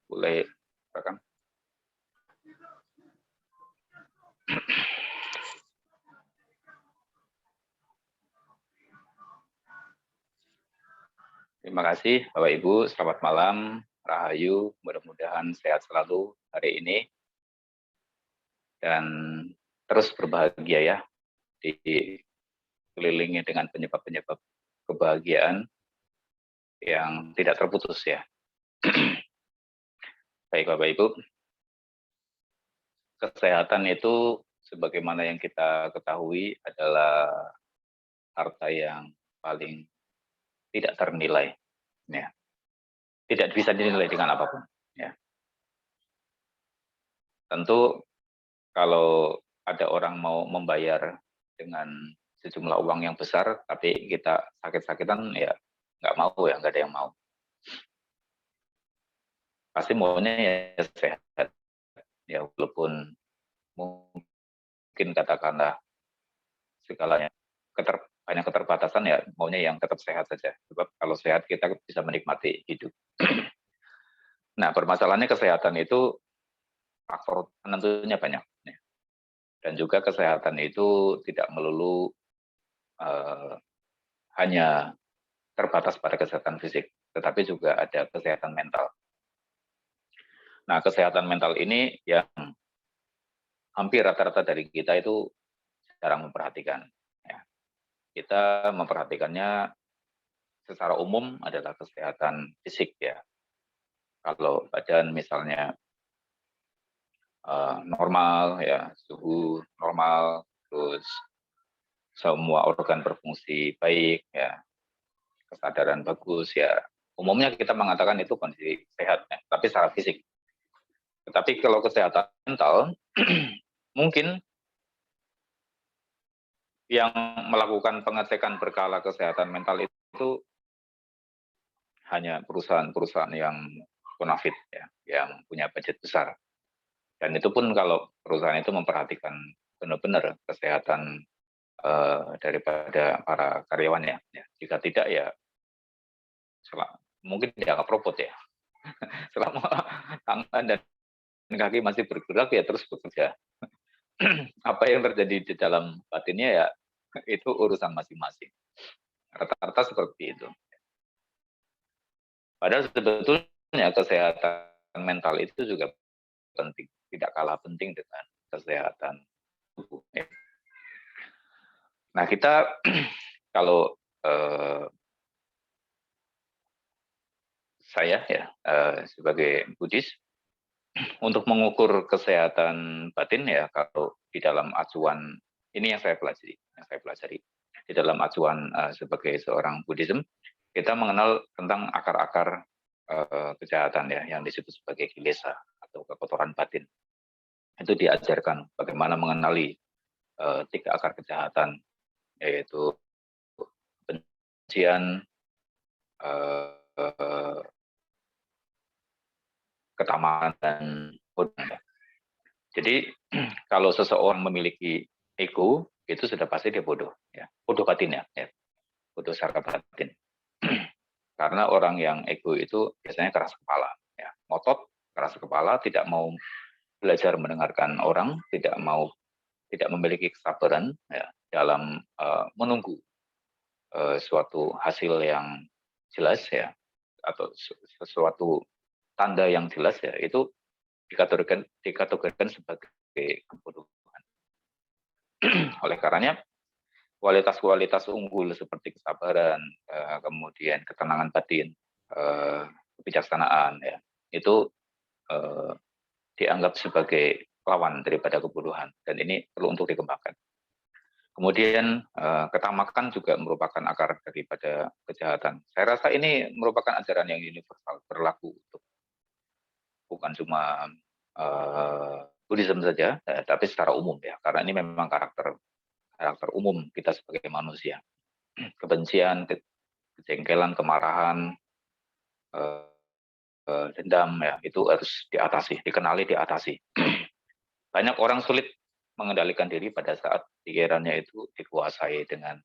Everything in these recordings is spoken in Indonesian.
Boleh, silakan. Terima kasih Bapak Ibu, selamat malam, Rahayu, mudah-mudahan sehat selalu hari ini dan terus berbahagia ya, dikelilingi dengan penyebab-penyebab kebahagiaan yang tidak terputus ya. Baik Bapak Ibu, kesehatan itu sebagaimana yang kita ketahui adalah harta yang paling tidak ternilai, ya. Tidak bisa dinilai dengan apapun. Ya. Tentu kalau ada orang mau membayar dengan sejumlah uang yang besar, tapi kita sakit-sakitan ya nggak mau ya, nggak ada yang mau. Pasti maunya ya sehat. Ya walaupun mungkin katakanlah segalanya banyak keterbatasan ya maunya yang tetap sehat saja. Sebab kalau sehat kita bisa menikmati hidup. Nah permasalahannya kesehatan itu faktor penentunya banyak. Ya. Dan juga kesehatan itu tidak melulu hanya terbatas pada kesehatan fisik, tetapi juga ada kesehatan mental. Nah, kesehatan mental ini yang hampir rata-rata dari kita itu jarang memperhatikan. Ya. Kita memperhatikannya secara umum adalah kesehatan fisik ya. Kalau badan misalnya normal ya, suhu normal, terus semua organ berfungsi baik ya, kesadaran bagus ya. Umumnya kita mengatakan itu kondisi sehat ya, tapi secara fisik. Tetapi kalau kesehatan mental mungkin yang melakukan pengecekan berkala kesehatan mental itu hanya perusahaan-perusahaan yang bonafit ya, yang punya budget besar. Dan itu pun kalau perusahaan itu memperhatikan benar-benar kesehatan daripada para karyawannya. Ya. Jika tidak ya mungkin dianggap robot ya. Selama tangan dan kaki masih bergerak ya terus bekerja. Apa yang terjadi di dalam batinnya ya itu urusan masing-masing. Rata-rata seperti itu. Padahal sebetulnya kesehatan mental itu juga penting, tidak kalah penting dengan kesehatan tubuh. Nah kita kalau saya ya sebagai Buddhis untuk mengukur kesehatan batin ya kalau di dalam acuan ini yang saya pelajari di dalam acuan sebagai seorang Buddhism kita mengenal tentang akar-akar kejahatan ya yang disebut sebagai kilesa atau kekotoran batin. Itu diajarkan bagaimana mengenali 3 akar kejahatan yaitu kebencian, ketamakan dan bodoh. Jadi kalau seseorang memiliki ego itu sudah pasti dia bodoh ya. Bodoh batin ya. Bodoh secara batin. Karena orang yang ego itu biasanya keras kepala ya. Ngotot, keras kepala, tidak mau belajar mendengarkan orang, tidak memiliki kesabaran ya dalam menunggu suatu hasil yang jelas ya atau sesuatu tanda yang jelas ya itu dikategorikan sebagai kebodohan. Oleh karenanya kualitas-kualitas unggul seperti kesabaran, kemudian ketenangan batin, kebijaksanaan ya itu dianggap sebagai lawan daripada kebodohan dan ini perlu untuk dikembangkan. Kemudian ketamakan juga merupakan akar daripada kejahatan. Saya rasa ini merupakan ajaran yang universal, berlaku untuk bukan cuma Buddhism saja, tapi secara umum ya, karena ini memang karakter umum kita sebagai manusia. Kebencian, kejengkelan, kemarahan, dendam ya itu harus diatasi, dikenali, diatasi. Banyak orang sulit mengendalikan diri pada saat pikirannya itu dikuasai dengan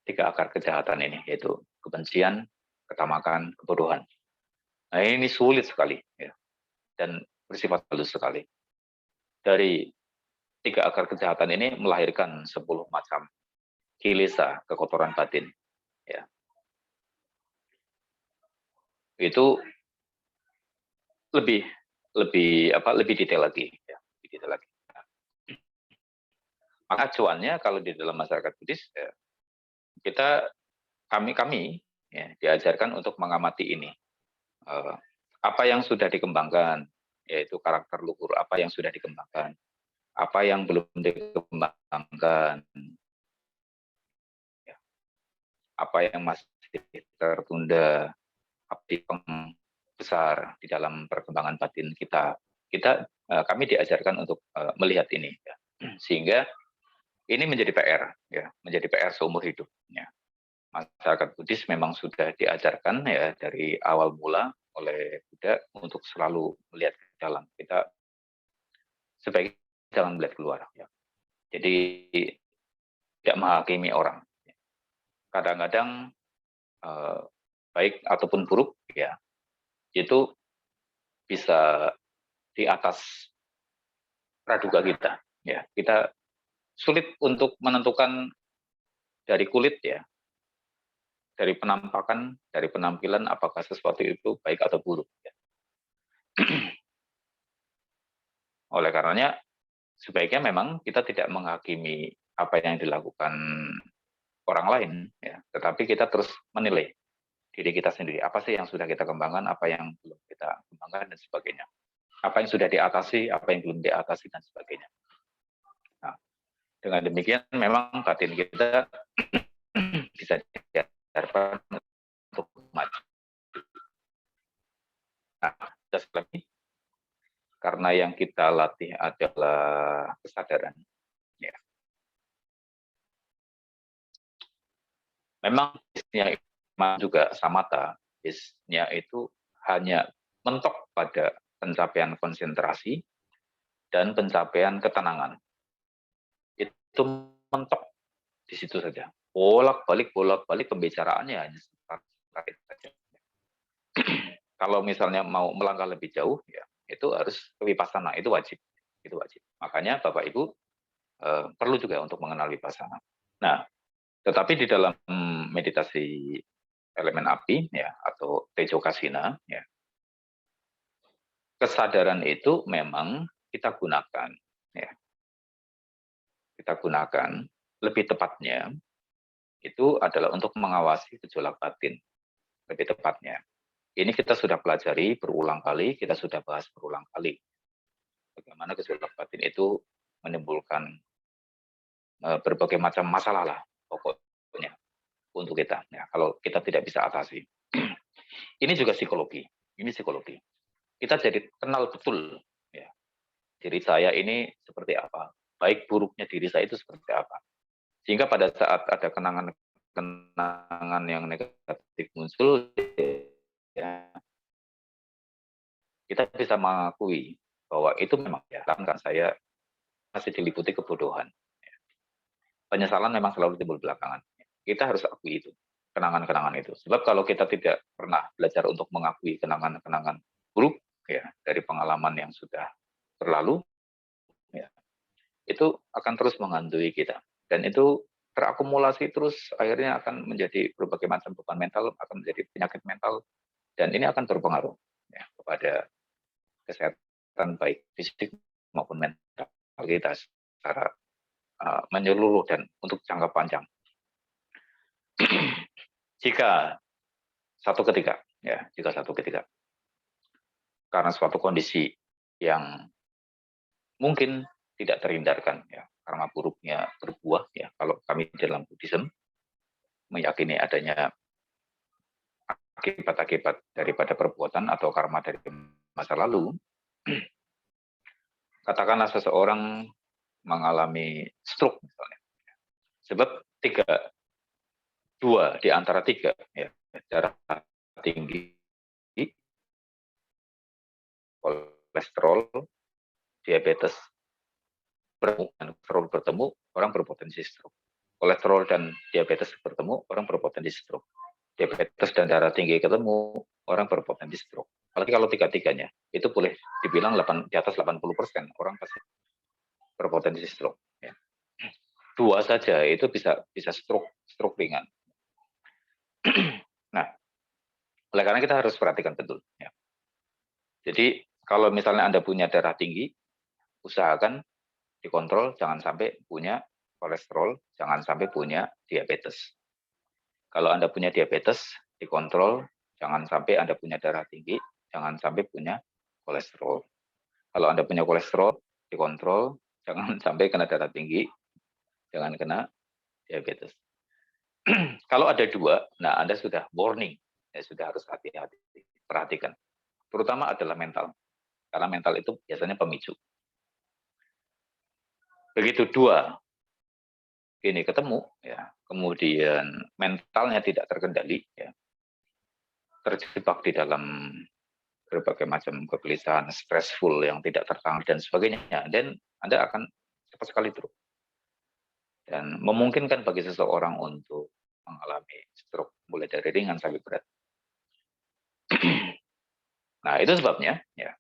3 akar kejahatan ini, yaitu kebencian, ketamakan, kebodohan. Nah, ini sulit sekali ya, dan bersifat halus sekali. Dari 3 akar kejahatan ini melahirkan 10 macam kilesa, kekotoran batin ya. Itu lebih lebih detail lagi ya, lebih detail lagi. Maka acuannya kalau di dalam masyarakat Buddhis ya, kami ya, diajarkan untuk mengamati ini. Apa yang sudah dikembangkan, yaitu karakter luhur apa yang sudah dikembangkan, apa yang belum dikembangkan, ya, apa yang masih tertunda, api besar di dalam perkembangan batin kita. Kami diajarkan untuk melihat ini, ya. Sehingga ini menjadi PR, ya, menjadi PR seumur hidup. Ya. Masyarakat Buddhis memang sudah diajarkan ya dari awal mula oleh Buddha untuk selalu melihat ke dalam. Kita sebaiknya jangan melihat keluar. Ya. Jadi tidak menghakimi orang. Kadang-kadang baik ataupun buruk ya itu bisa di atas praduga kita. Ya, kita sulit untuk menentukan dari kulit ya, dari penampakan, dari penampilan apakah sesuatu itu baik atau buruk. Ya. Oleh karenanya sebaiknya memang kita tidak menghakimi apa yang dilakukan orang lain, ya, tetapi kita terus menilai diri kita sendiri. Apa sih yang sudah kita kembangkan, apa yang belum kita kembangkan dan sebagainya. Apa yang sudah diatasi, apa yang belum diatasi dan sebagainya. Nah, dengan demikian memang batin kita bisa diajarkan untuk maju. Nah, terus lagi karena yang kita latih adalah kesadaran. Ya. Memang bisnya juga samata, bisnya itu hanya mentok pada pencapaian konsentrasi dan pencapaian ketenangan. Itu mentok di situ saja. Bolak-balik pembicaraannya hanya seperti saja. Kalau misalnya mau melangkah lebih jauh, ya itu harus vipassana, itu wajib. Itu wajib. Makanya Bapak Ibu perlu juga untuk mengenal vipassana. Nah, tetapi di dalam meditasi elemen api ya atau tejo kasina ya, kesadaran itu memang kita gunakan ya. Kita gunakan lebih tepatnya itu adalah untuk mengawasi gejolak batin. Lebih tepatnya. Ini kita sudah pelajari berulang kali, kita sudah bahas berulang kali. Bagaimana gejolak batin itu menimbulkan berbagai macam masalah lah pokoknya untuk kita. Ya, kalau kita tidak bisa atasi. Ini juga psikologi. Ini psikologi. Kita jadi kenal betul ya, diri saya ini seperti apa. Baik buruknya diri saya itu seperti apa. Sehingga pada saat ada kenangan yang negatif muncul, ya, kita bisa mengakui bahwa itu memang ya, kan saya masih diliputi kebodohan. Penyesalan memang selalu timbul belakangan. Kita harus akui itu, kenangan-kenangan itu. Sebab kalau kita tidak pernah belajar untuk mengakui kenangan-kenangan buruk ya dari pengalaman yang sudah berlalu, ya, itu akan terus menghantui kita. Dan itu terakumulasi terus akhirnya akan menjadi berbagai macam beban mental, akan menjadi penyakit mental, dan ini akan berpengaruh ya, kepada kesehatan baik fisik maupun mental kita secara menyeluruh dan untuk jangka panjang. Jika satu ketika karena suatu kondisi yang mungkin tidak terhindarkan ya karena buruknya berbuah ya, kalau kami dalam Buddhism meyakini adanya akibat-akibat daripada perbuatan atau karma dari masa lalu. Katakanlah seseorang mengalami stroke misalnya. Sebab dua di antara tiga ya, darah tinggi, kolesterol, diabetes bertemu, orang berpotensi stroke. Kolesterol dan diabetes bertemu, orang berpotensi stroke. Diabetes dan darah tinggi ketemu, orang berpotensi stroke. Apalagi kalau tiga-tiganya, itu boleh dibilang di atas 80% orang pasti berpotensi stroke. Ya. Dua saja itu bisa stroke ringan. Nah, oleh karena kita harus perhatikan betul. Ya. Jadi kalau misalnya Anda punya darah tinggi, usahakan dikontrol, jangan sampai punya kolesterol, jangan sampai punya diabetes. Kalau Anda punya diabetes, dikontrol, jangan sampai Anda punya darah tinggi, jangan sampai punya kolesterol. Kalau Anda punya kolesterol, dikontrol, jangan sampai kena darah tinggi, jangan kena diabetes. Kalau ada dua, nah Anda sudah warning, ya sudah harus hati-hati, perhatikan. Terutama adalah mental, karena mental itu biasanya pemicu. Begitu dua ini ketemu, ya, kemudian mentalnya tidak terkendali, ya, terjebak di dalam berbagai macam kegelisahan, stressful yang tidak tertangani dan sebagainya, dan Anda akan cepat sekali drop. Dan memungkinkan bagi seseorang untuk mengalami stroke mulai dari ringan sampai berat. Nah, itu sebabnya ya.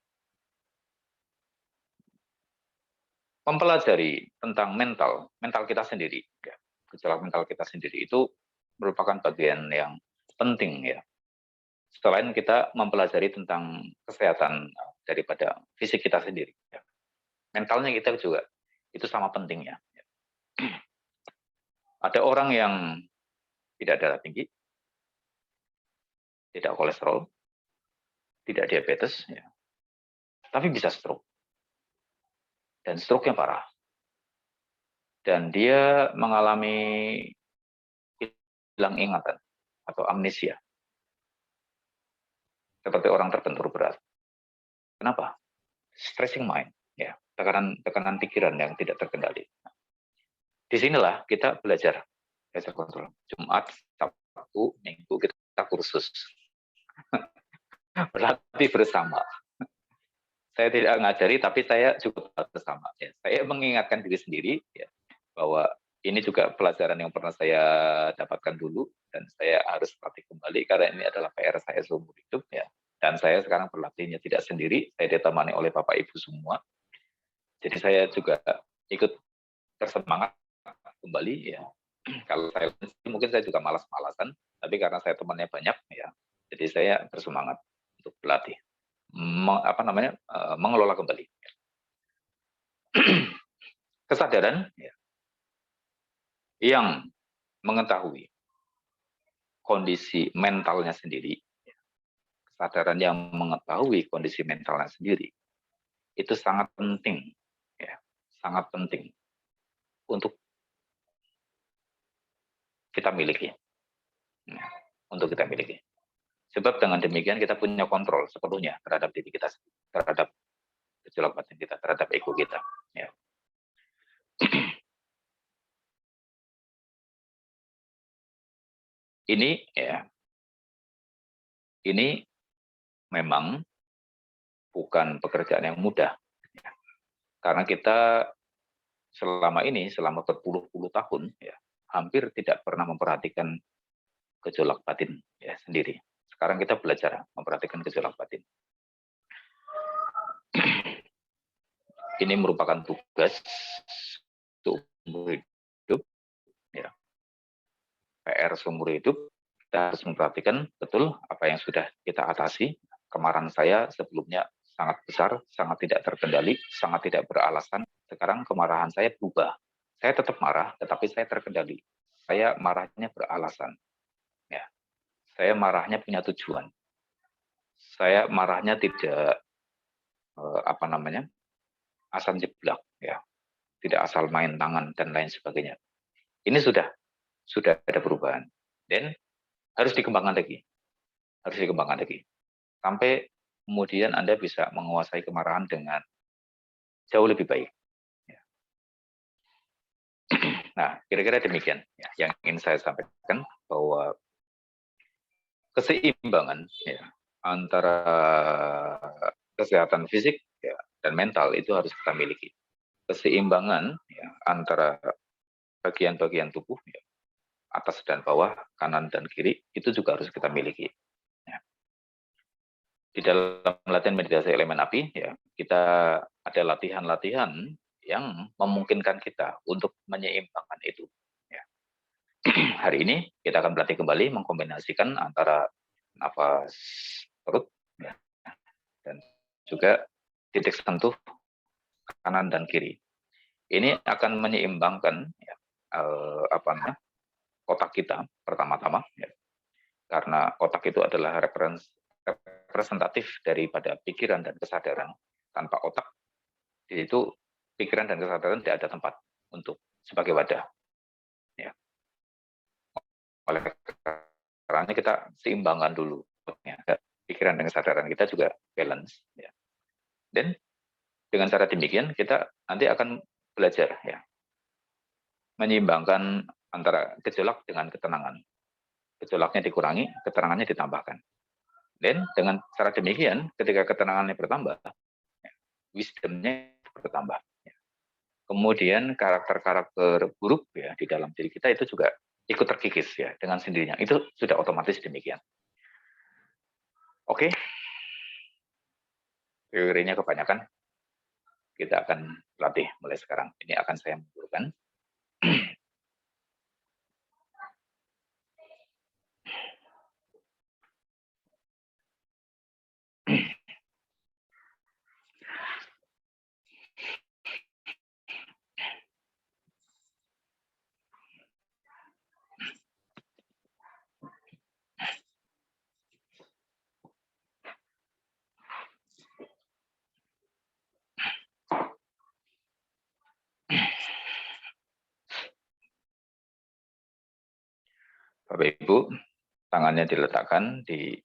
Mempelajari tentang mental kita sendiri, ya. Gejala mental kita sendiri itu merupakan bagian yang penting ya. Selain kita mempelajari tentang kesehatan daripada fisik kita sendiri, ya. Mentalnya kita juga itu sama pentingnya. Ya. Ada orang yang tidak darah tinggi, tidak kolesterol, tidak diabetes, ya. Tapi bisa stroke. Dan stroke yang parah. Dan dia mengalami hilang ingatan atau amnesia. Seperti orang terbentur berat. Kenapa? Stressing mind, ya, tekanan pikiran yang tidak terkendali. Disinilah kita belajar kontrol. Jumat, Sabtu, Minggu kita kursus. Berlatih bersama. Saya tidak ngajari, tapi saya cukup bersama. Ya. Saya mengingatkan diri sendiri ya, bahwa ini juga pelajaran yang pernah saya dapatkan dulu, dan saya harus latih kembali karena ini adalah PR saya seumur hidup ya. Dan saya sekarang berlatihnya tidak sendiri, saya ditemani oleh Bapak Ibu semua. Jadi saya juga ikut bersemangat kembali ya. Kalau saya mungkin saya juga malas-malasan, tapi karena saya temannya banyak ya, jadi saya bersemangat untuk berlatih. Mengelola kembali. Kesadaran ya, yang mengetahui kondisi mentalnya sendiri, kesadaran yang mengetahui kondisi mentalnya sendiri, itu sangat penting, ya, sangat penting untuk kita miliki, ya, untuk kita miliki. Sebab dengan demikian kita punya kontrol sepenuhnya terhadap diri kita, terhadap gejolak batin kita, terhadap ego kita. Ya. Ini ya, ini memang bukan pekerjaan yang mudah, ya. Karena kita selama ini, selama berpuluh-puluh tahun, ya, hampir tidak pernah memperhatikan gejolak batin ya sendiri. Sekarang kita belajar memperhatikan gejolak batin. Ini merupakan tugas seumur hidup, ya. PR seumur hidup, kita harus memperhatikan betul apa yang sudah kita atasi. Kemarahan saya sebelumnya sangat besar, sangat tidak terkendali, sangat tidak beralasan. Sekarang kemarahan saya berubah. Saya tetap marah, tetapi saya terkendali. Saya marahnya beralasan. Ya. Saya marahnya punya tujuan. Saya marahnya tidak asal jeblak, ya, tidak asal main tangan dan lain sebagainya. Ini sudah ada perubahan dan harus dikembangkan lagi, sampai kemudian Anda bisa menguasai kemarahan dengan jauh lebih baik. Ya. Nah, kira-kira demikian ya, yang ingin saya sampaikan, bahwa keseimbangan ya, antara kesehatan fisik ya, dan mental itu harus kita miliki. Keseimbangan ya, antara bagian-bagian tubuh ya, atas dan bawah, kanan dan kiri, itu juga harus kita miliki. Ya. di dalam latihan meditasi elemen api, ya, kita ada latihan-latihan yang memungkinkan kita untuk menyeimbangkan itu. Ya. Hari ini kita akan berlatih kembali mengkombinasikan antara nafas perut, ya, dan juga titik sentuh kanan dan kiri. Ini akan menyeimbangkan, ya, otak kita pertama-tama, ya, karena otak itu adalah representatif daripada pikiran dan kesadaran. Tanpa otak itu pikiran dan kesadaran tidak ada tempat untuk sebagai wadah. Ya. Oleh karena kita seimbangkan dulu, ya, pikiran dan kesadaran kita juga balance. Ya. Dan dengan cara demikian kita nanti akan belajar, ya, menyeimbangkan antara gejolak dengan ketenangan. Gejolaknya dikurangi, ketenangannya ditambahkan. Dan dengan cara demikian, ketika ketenangannya bertambah, wisdomnya bertambah. Kemudian karakter-karakter buruk, ya, di dalam diri kita itu juga ikut terkikis, ya, dengan sendirinya. Itu sudah otomatis demikian. Oke, teorinya kebanyakan. Kita akan latih mulai sekarang. Ini akan saya munculkan. Bapak Ibu, tangannya diletakkan di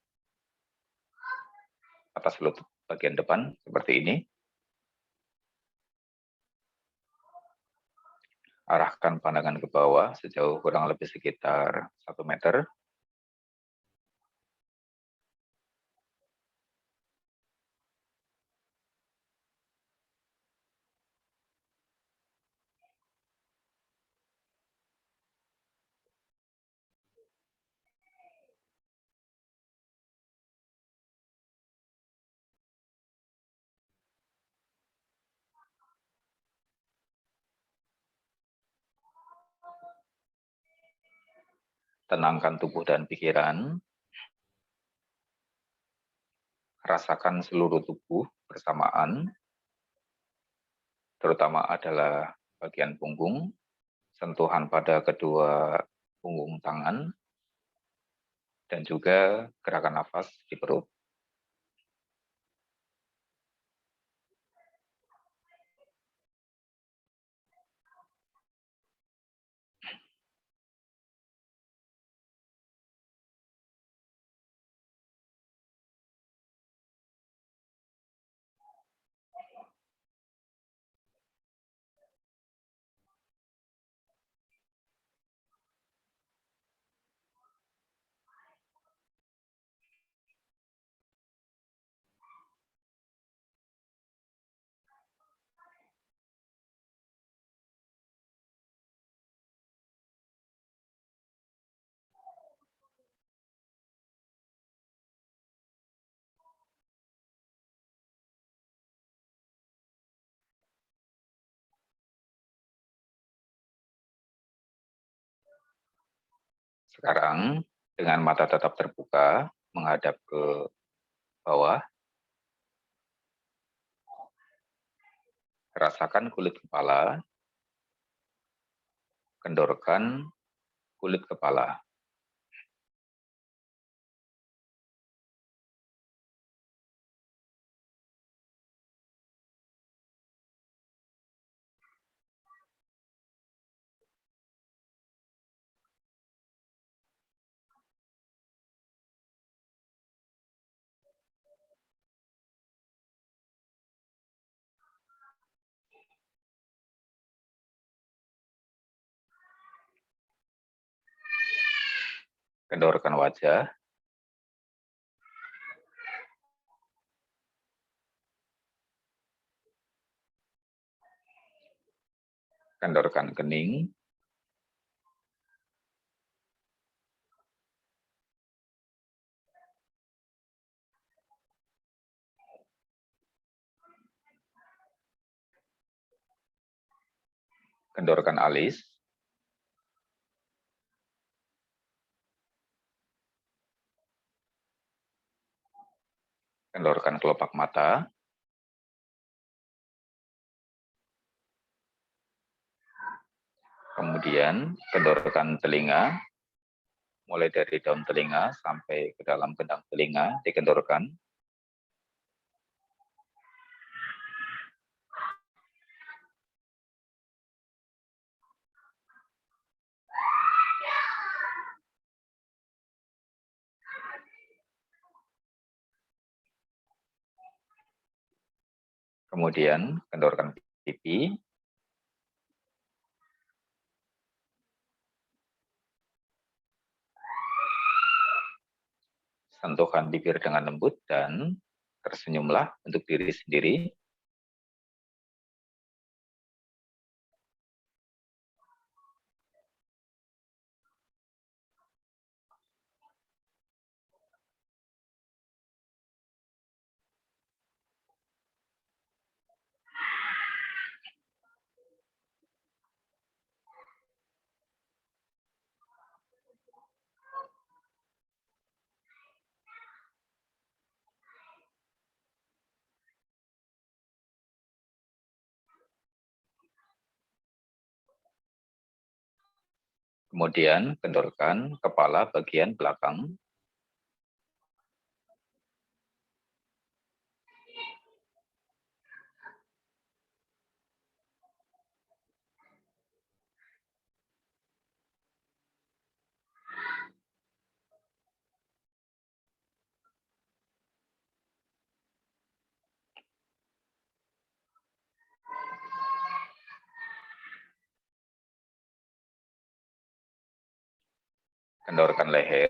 atas lutut bagian depan seperti ini. Arahkan pandangan ke bawah sejauh kurang lebih sekitar 1 meter. Tenangkan tubuh dan pikiran. Rasakan seluruh tubuh bersamaan, terutama adalah bagian punggung, sentuhan pada kedua punggung tangan, dan juga gerakan nafas di perut. Sekarang, dengan mata tetap terbuka, menghadap ke bawah, rasakan kulit kepala, kendorkan kulit kepala. Kendorkan wajah, kendorkan kening, kendorkan alis, kendorkan kelopak mata, kemudian kendorkan telinga, mulai dari daun telinga sampai ke dalam gendang telinga, dikendorkan. Kemudian kendorkan pipi, sentuhkan bibir dengan lembut dan tersenyumlah untuk diri sendiri. Kemudian kendorkan kepala bagian belakang. Kendorkan leher,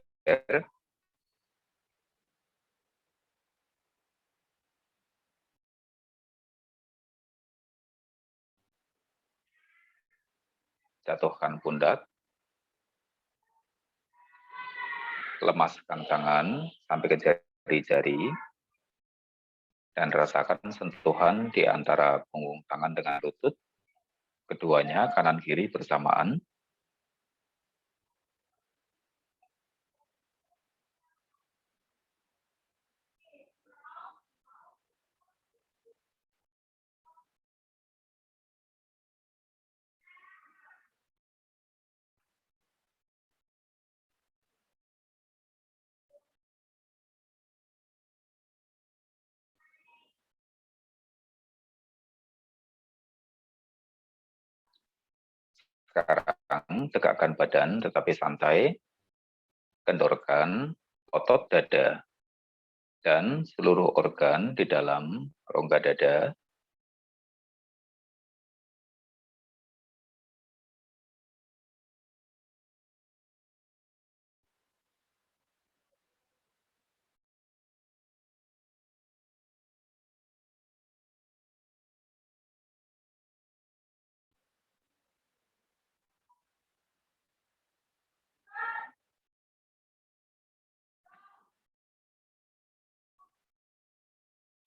jatuhkan pundak, lemaskan tangan sampai ke jari-jari, dan rasakan sentuhan di antara punggung tangan dengan lutut, keduanya kanan kiri bersamaan. Sekarang tegakkan badan tetapi santai, kendorkan otot dada dan seluruh organ di dalam rongga dada.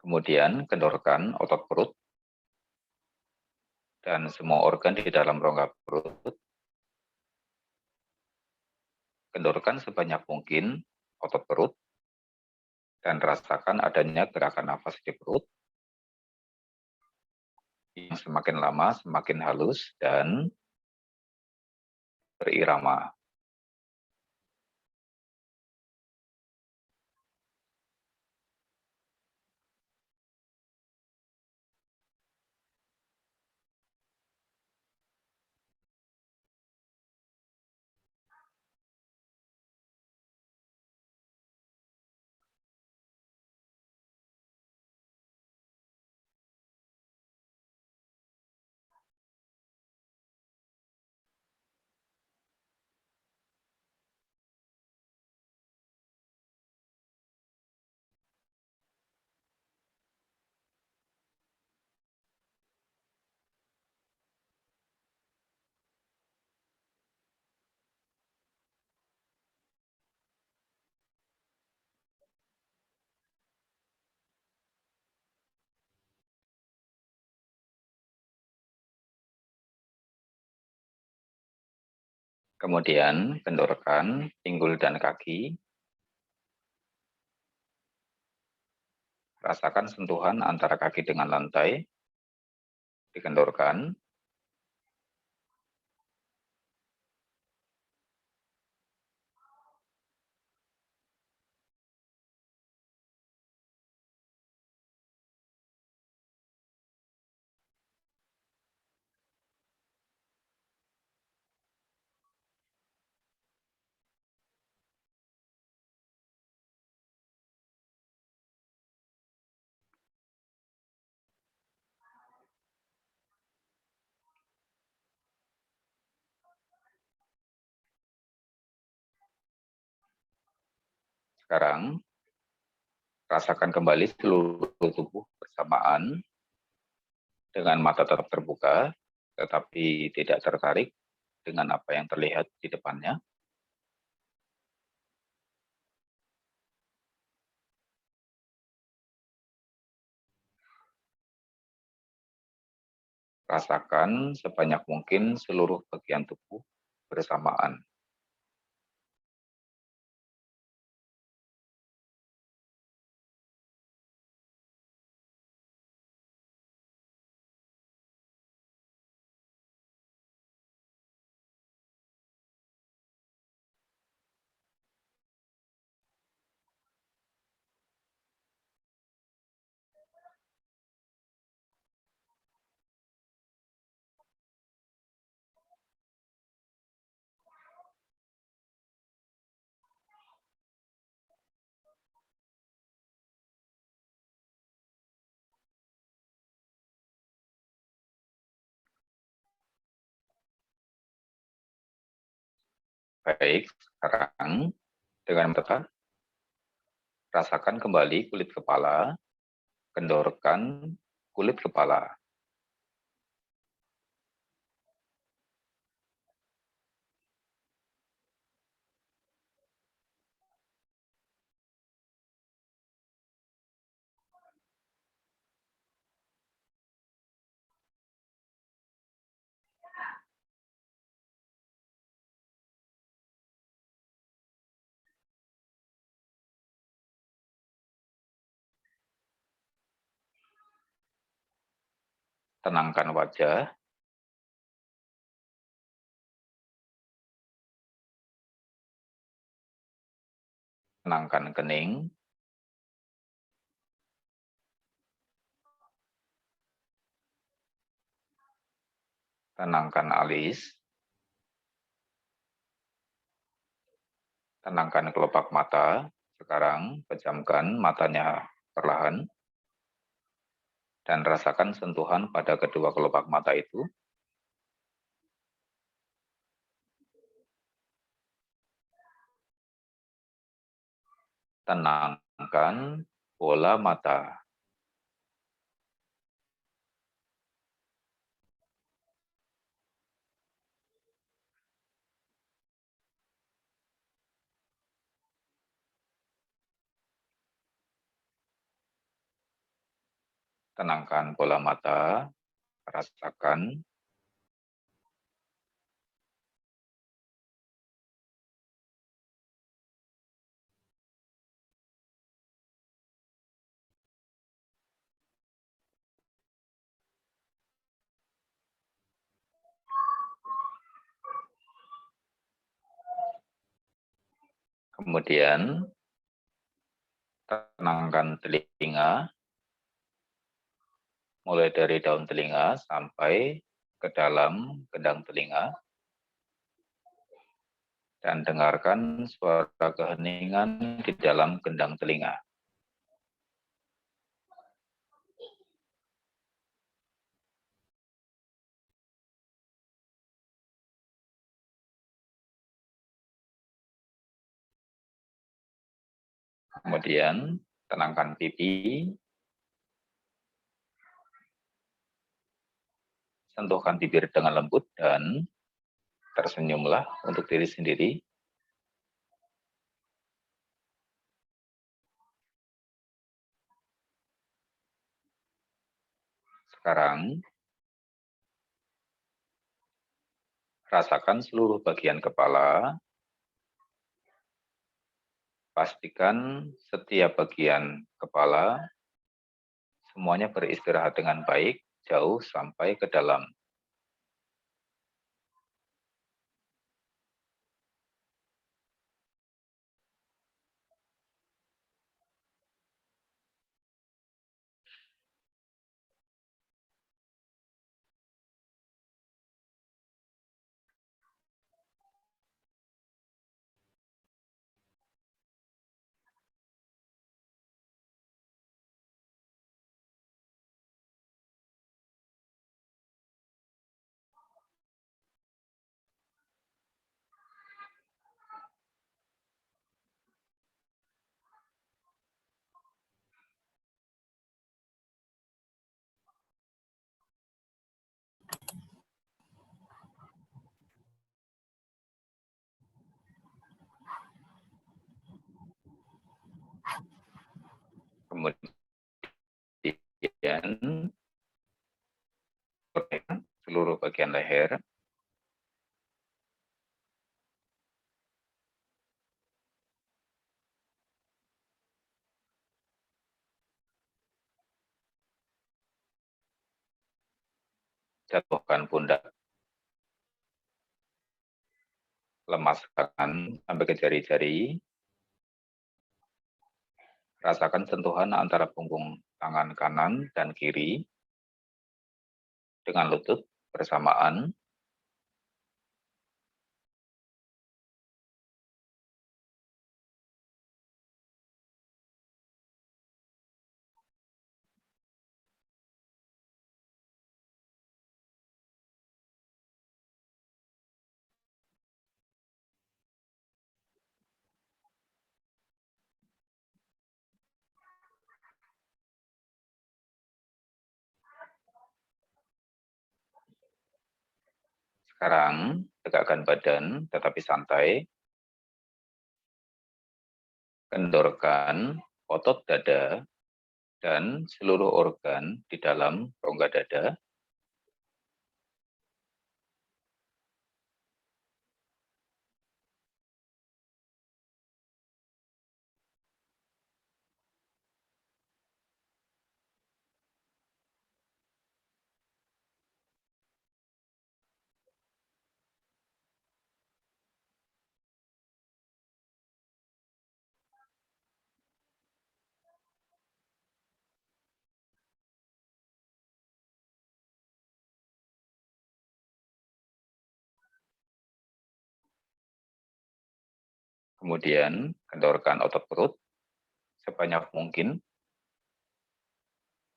Kemudian kendorkan otot perut dan semua organ di dalam rongga perut. Kendorkan sebanyak mungkin otot perut dan rasakan adanya gerakan nafas di perut yang semakin lama semakin halus dan berirama. Kemudian kendorkan pinggul dan kaki. Rasakan sentuhan antara kaki dengan lantai. Dikendorkan. Sekarang rasakan kembali seluruh tubuh bersamaan dengan mata tetap terbuka, tetapi tidak tertarik dengan apa yang terlihat di depannya. Rasakan sebanyak mungkin seluruh bagian tubuh bersamaan. Baik, sekarang dengan mata rasakan kembali kulit kepala, kendorkan kulit kepala. Tenangkan wajah, tenangkan kening, tenangkan alis, tenangkan kelopak mata. Sekarang pejamkan matanya perlahan dan rasakan sentuhan pada kedua kelopak mata itu. Tenangkan bola mata. Tenangkan bola mata, rasakan. Kemudian tenangkan telinga, mulai dari daun telinga sampai ke dalam gendang telinga. Dan dengarkan suara keheningan di dalam gendang telinga. Kemudian tenangkan pipi, sentuhkan bibir dengan lembut dan tersenyumlah untuk diri sendiri. Sekarang Rasakan seluruh bagian kepala. Pastikan setiap bagian kepala semuanya beristirahat dengan baik, jauh sampai ke dalam. Kemudian seluruh bagian leher. Jatuhkan pundak. Lemaskan sampai ke jari-jari. Rasakan sentuhan antara punggung tangan kanan dan kiri dengan lutut bersamaan. Sekarang tegakkan badan tetapi santai. Kendorkan otot dada dan seluruh organ di dalam rongga dada. Kemudian kendorkan otot perut sebanyak mungkin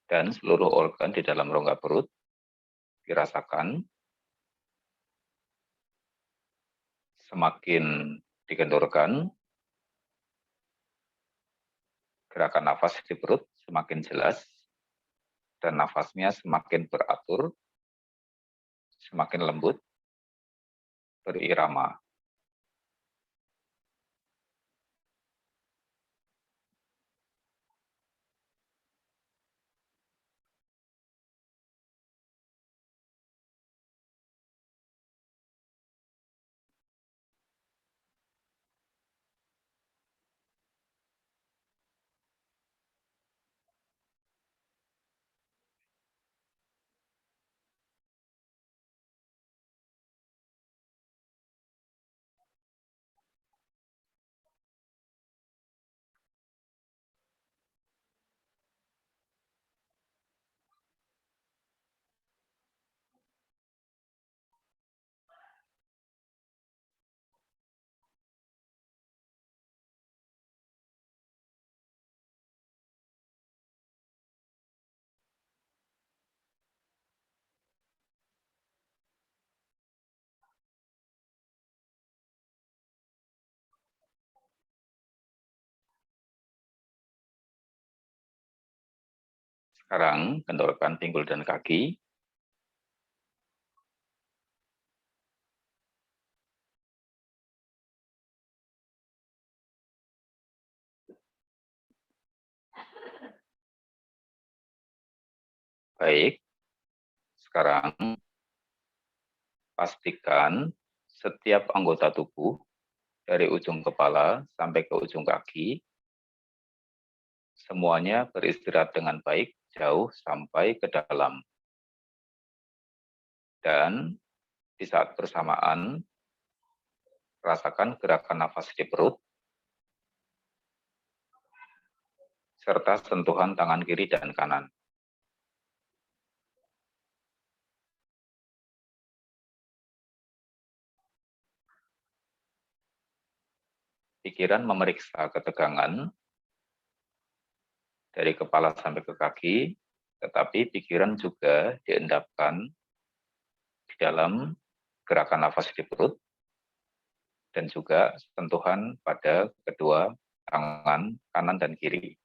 dan seluruh organ di dalam rongga perut dirasakan. Semakin dikendorkan, gerakan nafas di perut semakin jelas dan nafasnya semakin beratur, semakin lembut, berirama. Sekarang kendorkan pinggul dan kaki. Baik, sekarang pastikan setiap anggota tubuh dari ujung kepala sampai ke ujung kaki, semuanya beristirahat dengan baik jauh sampai ke dalam. Dan di saat bersamaan, rasakan gerakan nafas di perut, serta sentuhan tangan kiri dan kanan. Pikiran memeriksa ketegangan dari kepala sampai ke kaki, tetapi pikiran juga diendapkan di dalam gerakan nafas di perut dan juga sentuhan pada kedua tangan kanan dan kiri.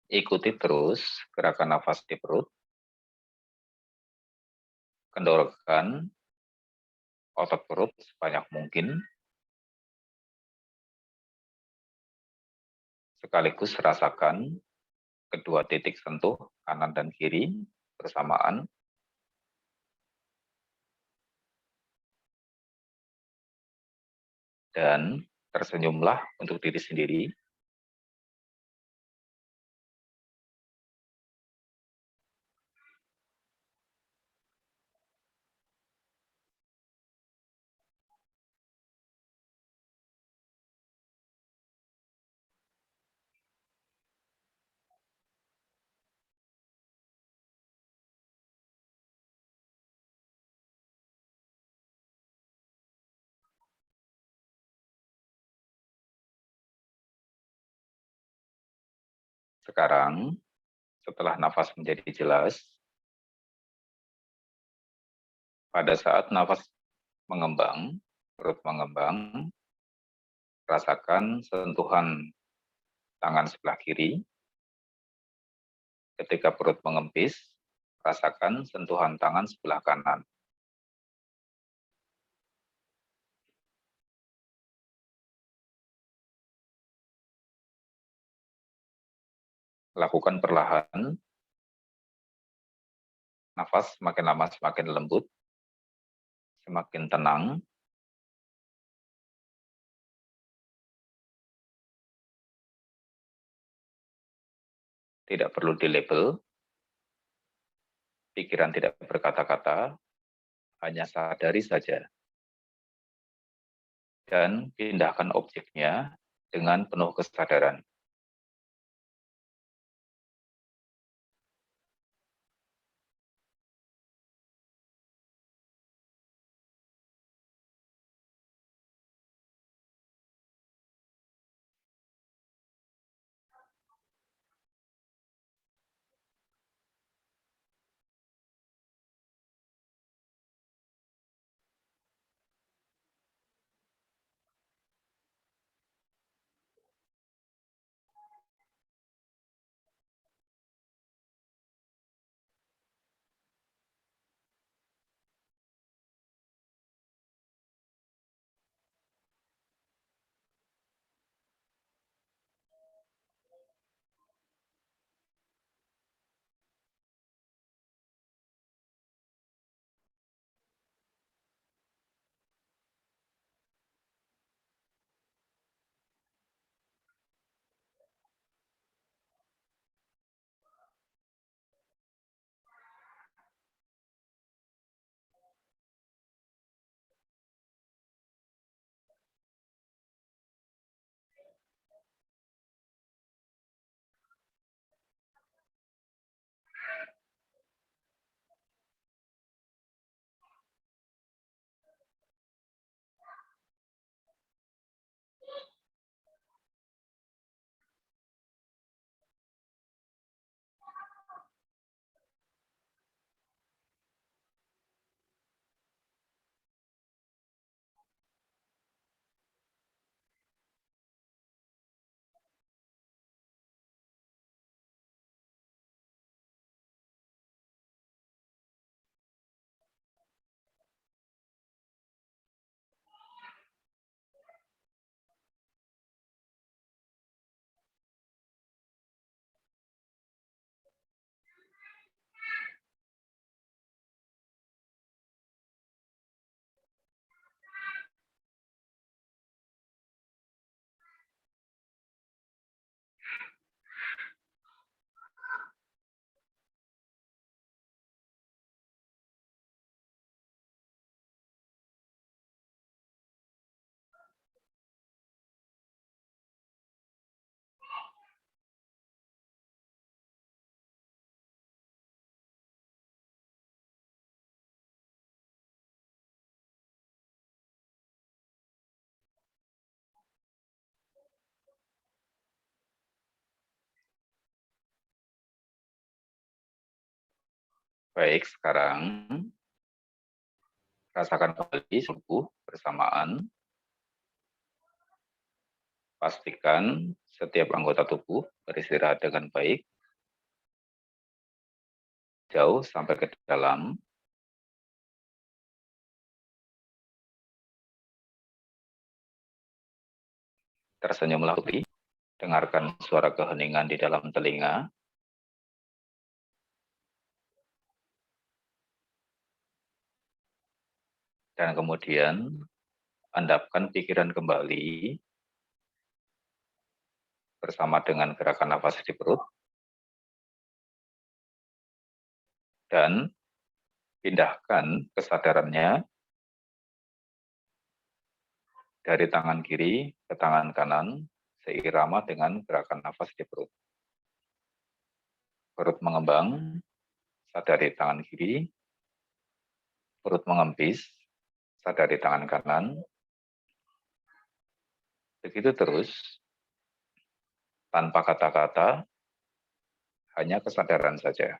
Ikuti terus gerakan nafas di perut, kendorkan otot perut sebanyak mungkin, sekaligus rasakan kedua titik sentuh kanan dan kiri bersamaan, dan tersenyumlah untuk diri sendiri. Sekarang, setelah nafas menjadi jelas, pada saat nafas mengembang, perut mengembang, rasakan sentuhan tangan sebelah kiri. Ketika perut mengempis, rasakan sentuhan tangan sebelah kanan. Lakukan perlahan, nafas semakin lama semakin lembut, semakin tenang. Tidak perlu dilabel, pikiran tidak berkata-kata, hanya sadari saja. Dan pindahkan objeknya dengan penuh kesadaran. Baik, sekarang rasakan kembali tubuh bersamaan. Pastikan setiap anggota tubuh beristirahat dengan baik, jauh sampai ke dalam. Tersenyumlah putih, dengarkan suara keheningan di dalam telinga. Dan kemudian endapkan pikiran kembali bersama dengan gerakan nafas di perut. Dan pindahkan kesadarannya dari tangan kiri ke tangan kanan seirama dengan gerakan nafas di perut. Perut mengembang, sadari tangan kiri. Perut mengempis, sadari tangan kanan. Begitu terus, tanpa kata-kata, hanya kesadaran saja.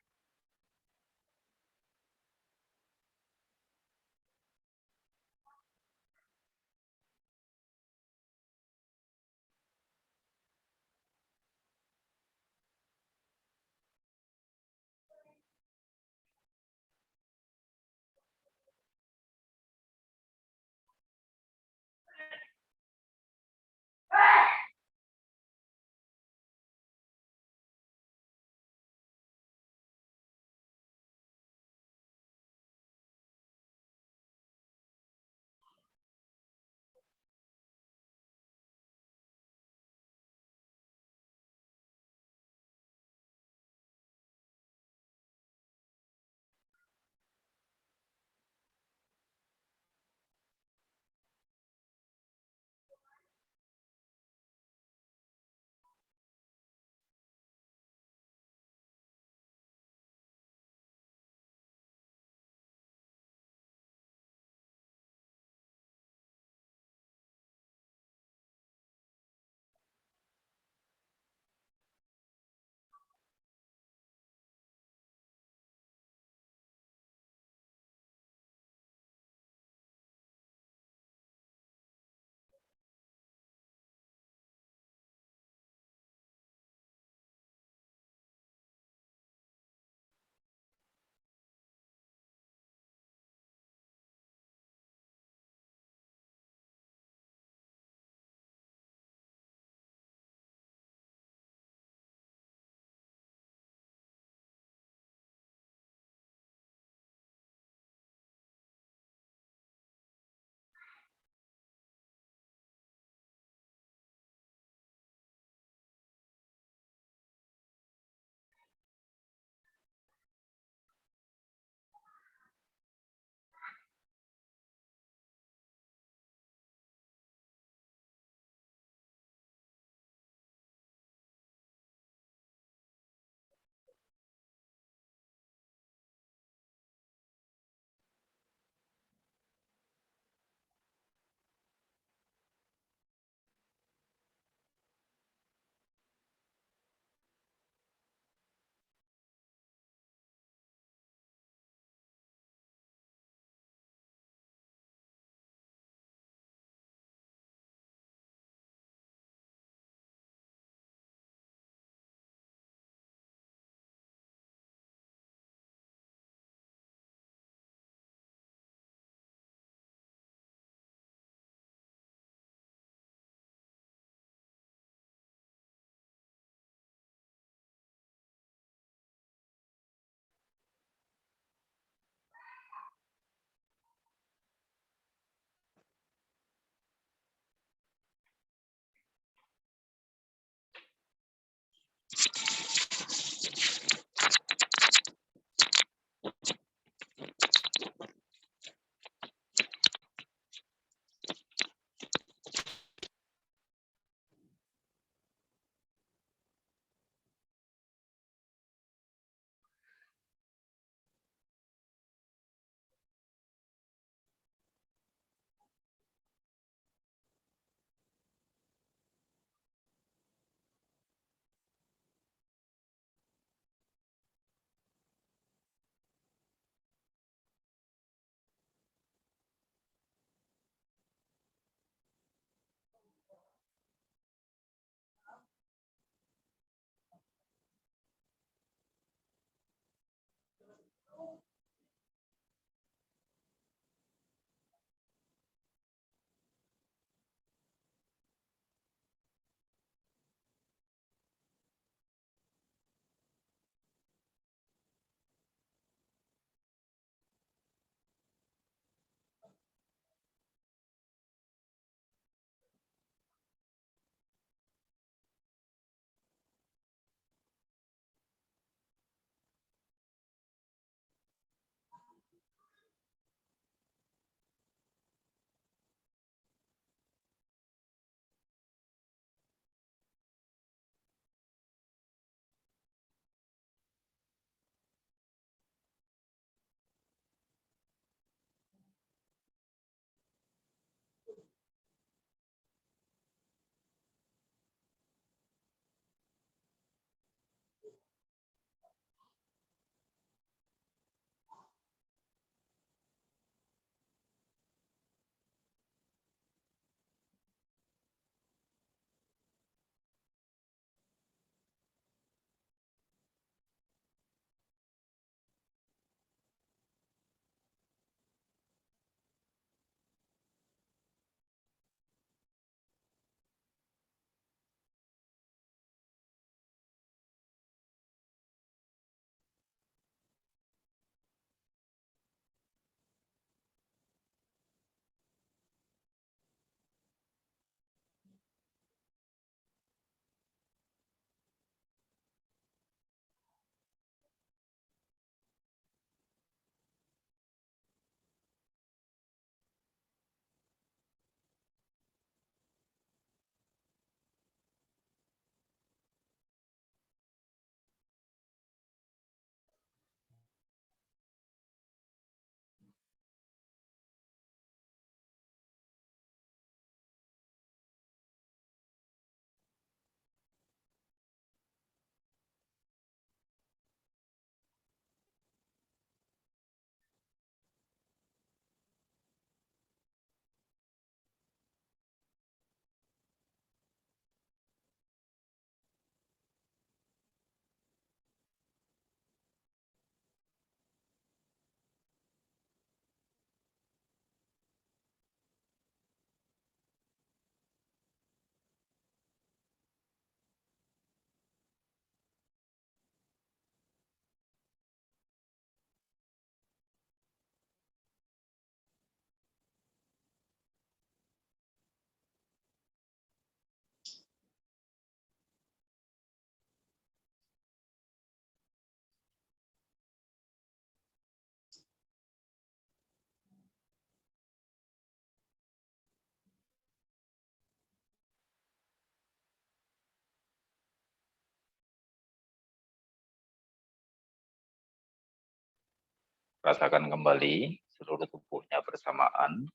rasakan kembali seluruh tubuhnya bersamaan.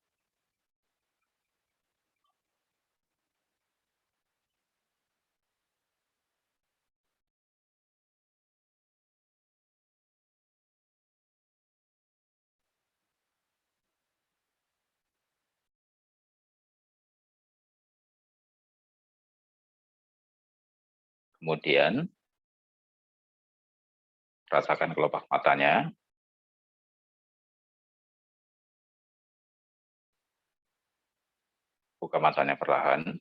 Kemudian rasakan kelopak matanya. Buka matanya perlahan.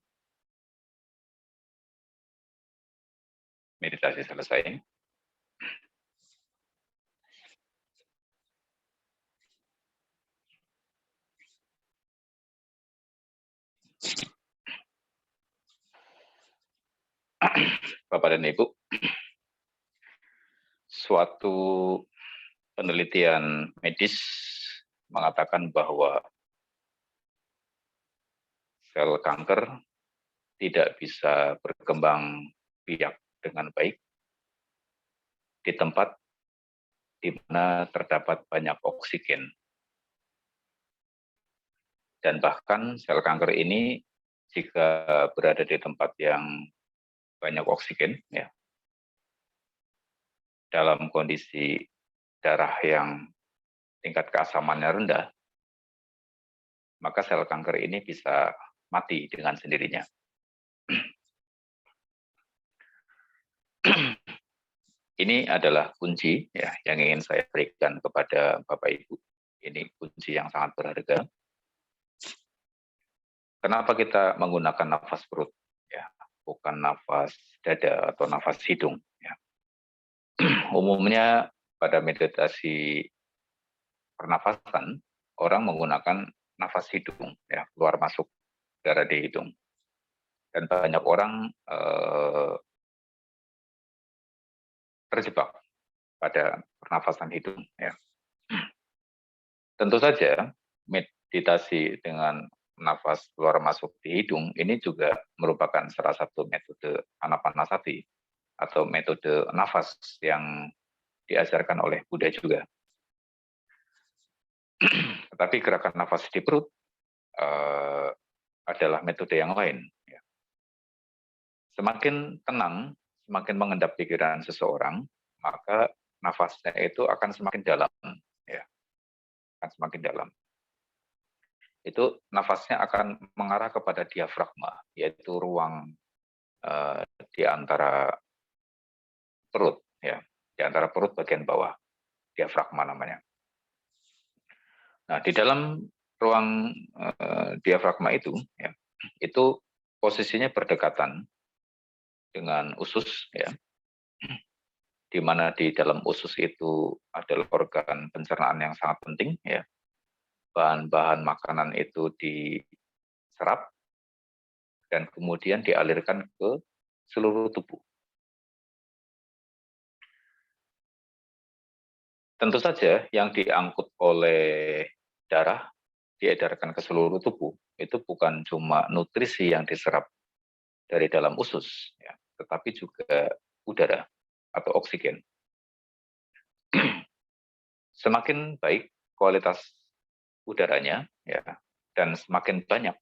Meditasi selesai. Bapak dan Ibu, suatu penelitian medis mengatakan bahwa sel kanker tidak bisa berkembang biak dengan baik di tempat di mana terdapat banyak oksigen. Dan bahkan sel kanker ini jika berada di tempat yang banyak oksigen, ya, dalam kondisi darah yang tingkat keasamannya rendah, maka sel kanker ini bisa mati dengan sendirinya. Ini adalah kunci ya yang ingin saya berikan kepada Bapak Ibu. Ini kunci yang sangat berharga. Kenapa kita menggunakan nafas perut? Ya, bukan nafas dada atau nafas hidung. Ya. Umumnya pada meditasi pernafasan, orang menggunakan nafas hidung, ya, keluar masuk udara di hidung. Dan banyak orang terjebak pada pernafasan hidung. Ya. Tentu saja meditasi dengan nafas keluar masuk di hidung ini juga merupakan salah satu metode anapanasati atau metode nafas yang diajarkan oleh Buddha juga. Tetapi gerakan nafas di perut adalah metode yang lain. Ya. Semakin tenang, semakin mengendap pikiran seseorang, maka nafasnya itu akan semakin dalam. Ya. Akan semakin dalam. Itu nafasnya akan mengarah kepada diafragma, yaitu ruang di antara perut, ya, di antara perut bagian bawah, diafragma namanya. Nah, di dalam ruang diafragma itu, ya, itu posisinya berdekatan dengan usus, ya, di mana di dalam usus itu adalah organ pencernaan yang sangat penting, ya. Bahan-bahan makanan itu diserap dan kemudian dialirkan ke seluruh tubuh. Tentu saja yang diangkut oleh darah diedarkan ke seluruh tubuh itu bukan cuma nutrisi yang diserap dari dalam usus, ya, tetapi juga udara atau oksigen. Semakin baik kualitas udaranya, ya, dan semakin banyak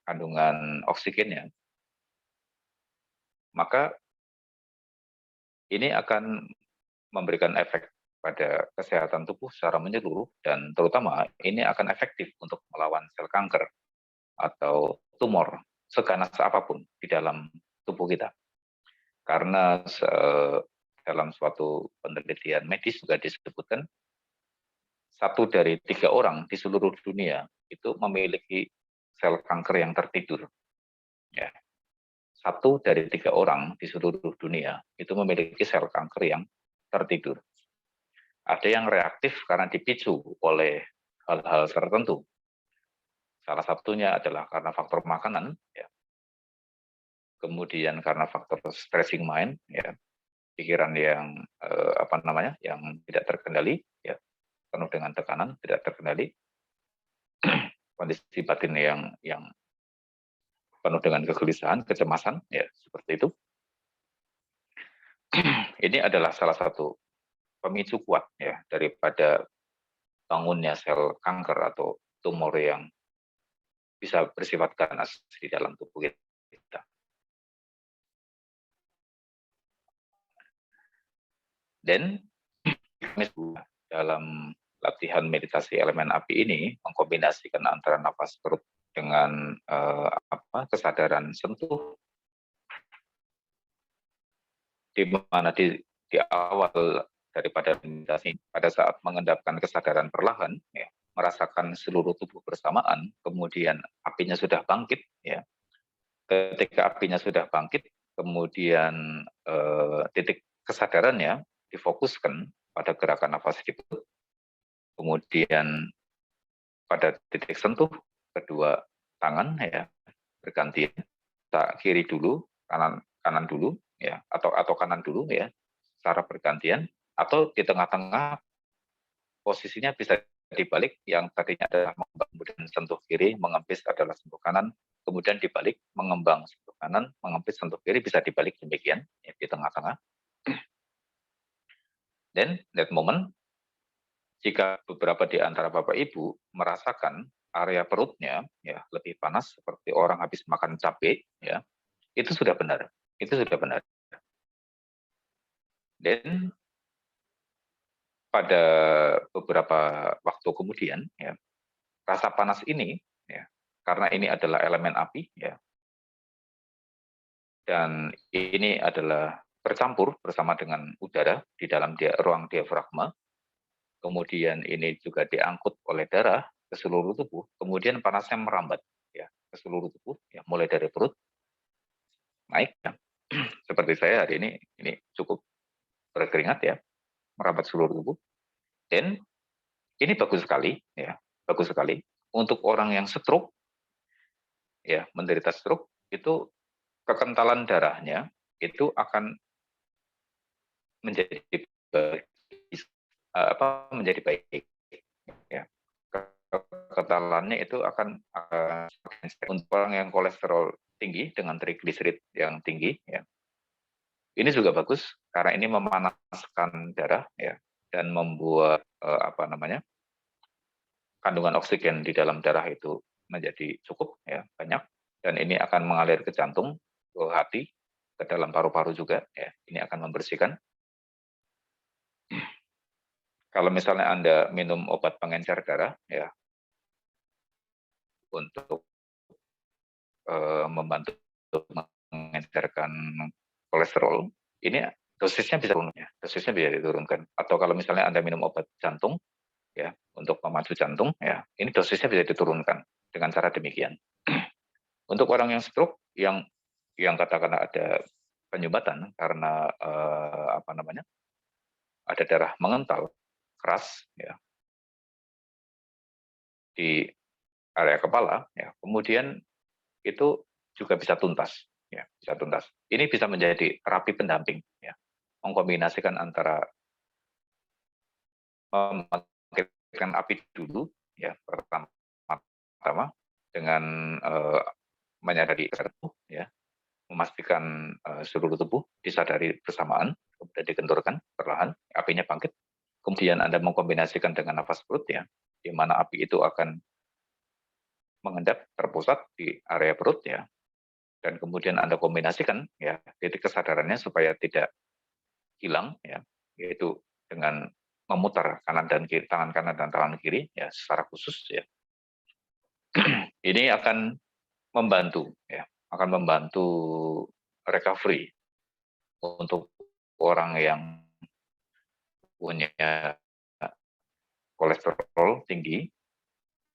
kandungan oksigennya, maka ini akan memberikan efek pada kesehatan tubuh secara menyeluruh dan terutama ini akan efektif untuk melawan sel kanker atau tumor seganas apapun di dalam tubuh kita. Karena dalam suatu penelitian medis juga disebutkan 1 dari 3 orang di seluruh dunia itu memiliki sel kanker yang tertidur. Ya. 1 dari 3 orang di seluruh dunia itu memiliki sel kanker yang tertidur. Ada yang reaktif karena dipicu oleh hal-hal tertentu. Salah satunya adalah karena faktor makanan, ya. Kemudian karena faktor stressing mind, ya, pikiran yang yang tidak terkendali, ya, penuh dengan tekanan, tidak terkendali, kondisi batin yang penuh dengan kegelisahan, kecemasan, ya, seperti itu. Ini adalah salah satu pemicu kuat ya daripada bangunnya sel kanker atau tumor yang bisa bersifat ganas di dalam tubuh kita. Dan dalam latihan meditasi elemen api ini mengkombinasikan antara nafas perut dengan kesadaran sentuh, di mana di awal daripada meditasi pada saat mengendapkan kesadaran perlahan ya, merasakan seluruh tubuh bersamaan, kemudian apinya sudah bangkit ya. Ketika apinya sudah bangkit, kemudian titik kesadarannya difokuskan pada gerakan nafas di perut, kemudian pada titik sentuh kedua tangan ya bergantian, kiri dulu, kanan dulu ya, atau kanan dulu ya, secara bergantian, atau di tengah-tengah posisinya bisa dibalik, yang tadinya adalah mengembang kemudian sentuh kiri, mengempis adalah sentuh kanan, kemudian dibalik, mengembang sentuh kanan, mengempis sentuh kiri, bisa dibalik demikian ya, di tengah-tengah. Dan that moment, jika beberapa di antara Bapak Ibu merasakan area perutnya ya lebih panas seperti orang habis makan cabai ya, itu sudah benar. Itu sudah benar. Dan pada beberapa waktu kemudian ya, rasa panas ini ya, karena ini adalah elemen api ya, dan ini adalah bercampur bersama dengan udara di dalam ruang diafragma, kemudian ini juga diangkut oleh darah ke seluruh tubuh, kemudian panasnya merambat ya ke seluruh tubuh ya, mulai dari perut naik ya. Seperti saya hari ini cukup berkeringat ya, merambat seluruh tubuh. Dan ini bagus sekali ya, bagus sekali untuk orang yang stroke ya, menderita stroke, itu kekentalan darahnya itu akan menjadi baik, menjadi baik ya. Kekentalannya itu akan untuk orang yang kolesterol tinggi dengan trigliserid yang tinggi ya. Ini juga bagus karena ini memanaskan darah ya, dan membuat kandungan oksigen di dalam darah itu menjadi cukup ya, banyak, dan ini akan mengalir ke jantung, ke hati, ke dalam paru-paru juga ya. Ini akan membersihkan. Kalau misalnya Anda minum obat pengencer darah ya untuk membantu mengencerkan kolesterol, ini dosisnya bisa turun ya, dosisnya bisa diturunkan. Atau kalau misalnya Anda minum obat jantung ya untuk memacu jantung ya, ini dosisnya bisa diturunkan dengan cara demikian. Untuk orang yang stroke yang katakanlah ada penyumbatan karena ada darah mengental keras ya di area kepala ya, kemudian itu juga bisa tuntas ya, bisa tuntas. Ini bisa menjadi terapi pendamping ya, mengkombinasikan antara membangkitkan api dulu ya, pertama dengan menyadari tubuh ya, memastikan seluruh tubuh disadari bersamaan, kemudian digendorkan perlahan, apinya bangkit. Kemudian Anda mengkombinasikan dengan nafas perut ya, di mana api itu akan mengendap terpusat di area perut ya, dan kemudian Anda kombinasikan ya titik kesadarannya supaya tidak hilang ya, yaitu dengan memutar kanan dan kiri, tangan kanan dan tangan kiri ya secara khusus ya. Ini akan membantu ya, akan membantu recovery untuk orang yang punya kolesterol tinggi,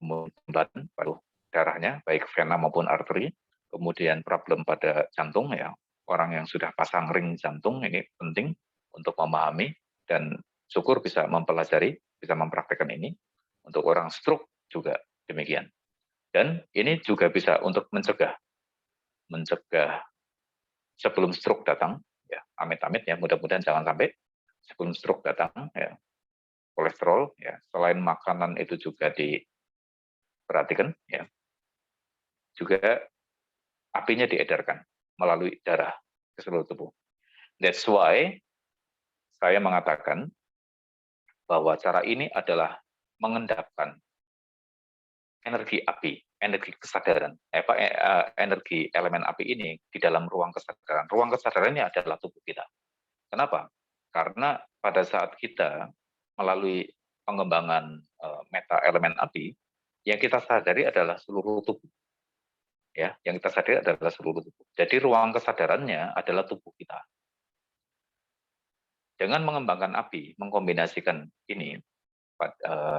kemudian paru darahnya baik vena maupun arteri, kemudian problem pada jantung ya, orang yang sudah pasang ring jantung ini penting untuk memahami, dan syukur bisa mempelajari, bisa mempraktekkan ini. Untuk orang stroke juga demikian. Dan ini juga bisa untuk mencegah sebelum stroke datang ya, amit-amit ya, mudah-mudahan jangan sampai sebelum stroke datang ya. Kolesterol ya, selain makanan itu juga diperhatikan ya, juga apinya diedarkan melalui darah ke seluruh tubuh. That's why saya mengatakan bahwa cara ini adalah mengendapkan energi api, energi kesadaran, energi elemen api ini di dalam ruang kesadaran. Ruang kesadarannya adalah tubuh kita. Kenapa? Karena pada saat kita melalui pengembangan meta elemen api, yang kita sadari adalah seluruh tubuh. Ya, yang kita sadari adalah seluruh tubuh. Jadi ruang kesadarannya adalah tubuh kita. Dengan mengembangkan api, mengkombinasikan ini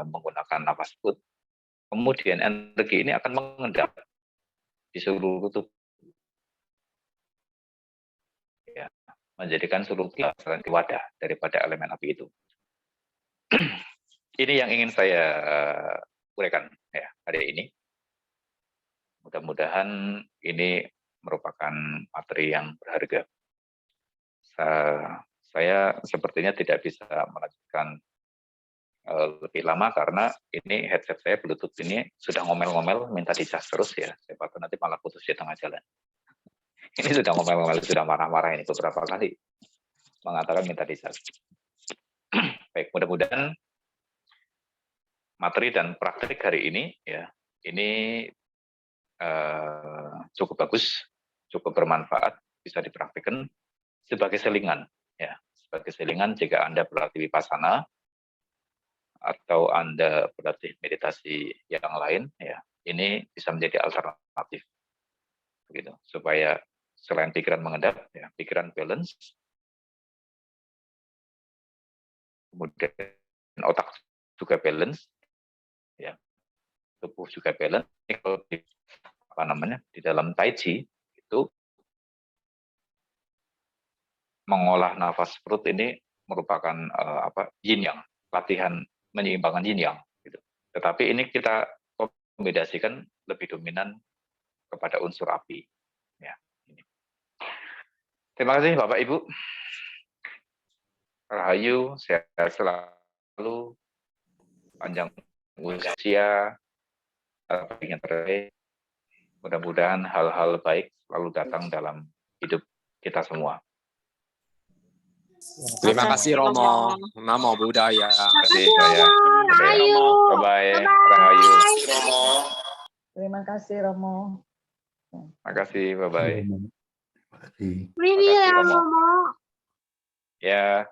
menggunakan nafas put, kemudian energi ini akan mengendap di seluruh tubuh, ya, menjadikan seluruh kesadaran wadah daripada elemen api itu. Ini yang ingin saya uraikan ya hari ini. Mudah-mudahan ini merupakan materi yang berharga. Saya sepertinya tidak bisa melanjutkan lebih lama karena ini headset saya Bluetooth ini sudah ngomel-ngomel minta dicas terus ya. Siapa tahu nanti malah putus di tengah jalan. Ini sudah ngomel-ngomel, sudah marah-marah ini beberapa kali mengatakan minta dicas. Baik, mudah-mudahan materi dan praktik hari ini ya ini cukup bagus, cukup bermanfaat, bisa dipraktikkan sebagai selingan ya, sebagai selingan jika Anda berlatih vipassana atau Anda berlatih meditasi yang lain ya, ini bisa menjadi alternatif begitu supaya selain pikiran mengendap ya, pikiran balance, kemudian otak juga balance ya, tubuh juga balance. Kalau di dalam tai chi itu mengolah nafas perut ini merupakan yin yang, latihan menyeimbangkan yin yang gitu. Tetapi ini kita kombinasikan lebih dominan kepada unsur api ya. Ini. Terima kasih Bapak Ibu. Rahayu, sehat selalu, panjang usia, yang terbaik. Mudah-mudahan hal-hal baik selalu datang dalam hidup kita semua. Terima kasih Romo. Namo Buddhaya. Terima kasih saya. Rahayu. Bye-bye. Rahayu. Terima kasih Romo. Terima kasih. Bye-bye. Terima kasih. Terima kasih Romo. Ya.